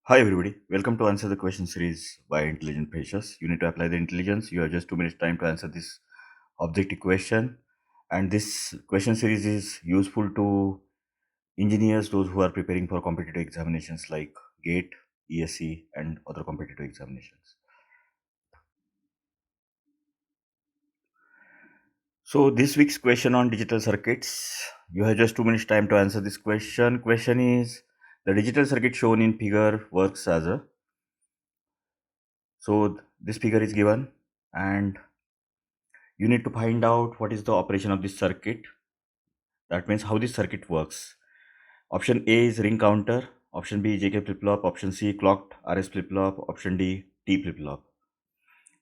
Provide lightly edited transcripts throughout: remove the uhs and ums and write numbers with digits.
Hi everybody, welcome to Answer the Question series by Intelligent Patients. You need to apply the intelligence. You have just 2 minutes time to answer this objective question. And this question series is useful to engineers, those who are preparing for competitive examinations like GATE, ESE and other competitive examinations. So this week's question on digital circuits, you have just 2 minutes time to answer this question. Question is, the digital circuit shown in figure works as a, so this figure is given and you need to find out what is the operation of this circuit. That means how this circuit works. Option A is ring counter, option B JK flip flop, option C clocked RS flip flop, option D T flip flop.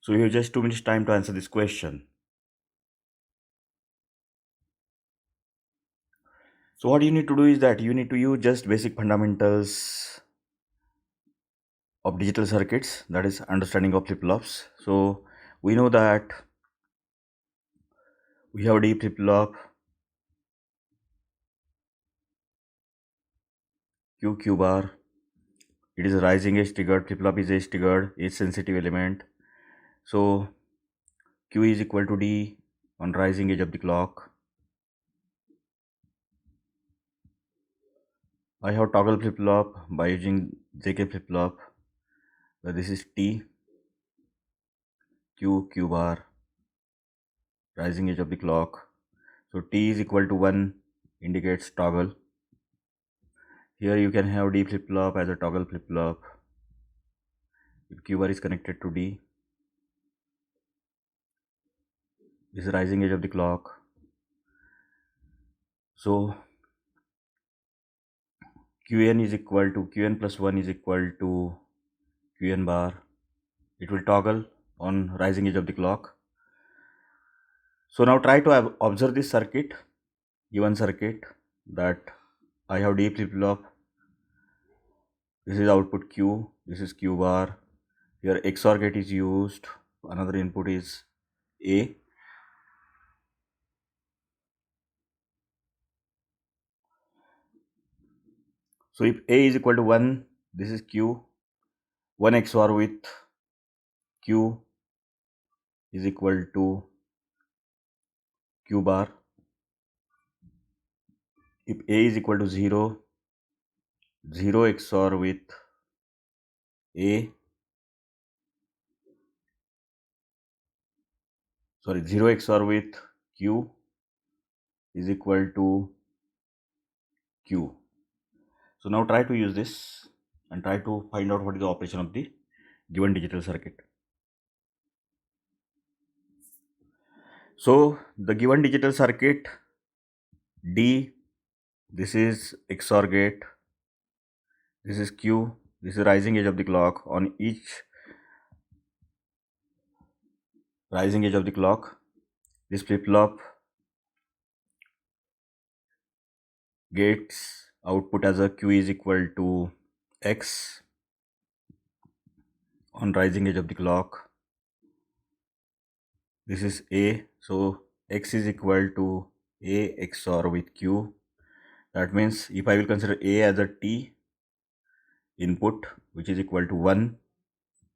So you have just 2 minutes time to answer this question. So what you need to do is that you need to use just basic fundamentals of digital circuits, that is understanding of flip flops. So we know that we have D flip flop, Q bar. It is a rising edge triggered, flip flop is edge triggered, edge sensitive element. So Q is equal to D on rising edge of the clock. I have toggle flip flop by using JK flip flop, where this is T, Q bar, rising edge of the clock. So T is equal to 1 indicates toggle. Here you can have D flip flop as a toggle flip flop. If Q bar is connected to D, this is rising edge of the clock. So Qn is equal to Qn plus 1 is equal to Qn bar. It will toggle on rising edge of the clock. So now try to observe this circuit, given circuit, that I have D flip flop. This is output Q, this is Q bar. Here XOR gate is used, another input is A. So if A is equal to 1, this is Q, 1 XOR with Q is equal to Q bar. If A is equal to 0, 0 XOR with A, 0 XOR with Q is equal to Q. So now try to use this and try to find out what is the operation of the given digital circuit. So the given digital circuit D, this is XOR gate, this is Q, this is rising edge of the clock. On each rising edge of the clock, this flip flop gets output as a Q is equal to X on rising edge of the clock. This is A, so X is equal to A XOR with Q. That means if I will consider A as a T input, which is equal to 1,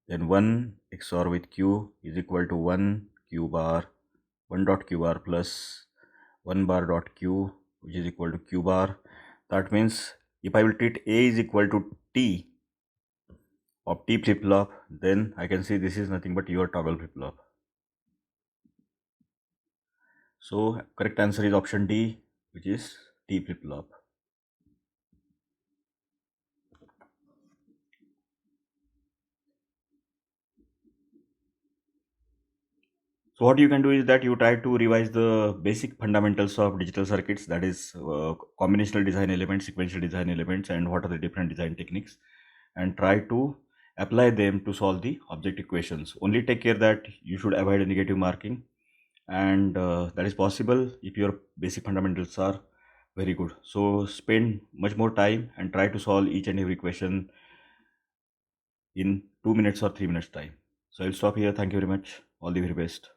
then 1 XOR with Q is equal to 1 Q bar, 1 dot Q bar plus 1 bar dot Q, which is equal to Q bar. That means if I will treat A is equal to T of T flip flop, then I can see this is nothing but your toggle flip flop. So correct answer is option D, which is T flip flop. So what you can do is that you try to revise the basic fundamentals of digital circuits, that is combinational design elements, sequential design elements, and what are the different design techniques, and try to apply them to solve the objective questions. Only take care that you should avoid a negative marking, and that is possible if your basic fundamentals are very good. So spend much more time and try to solve each and every question in 2 minutes or 3 minutes time. So I'll stop here. Thank you very much. All the very best.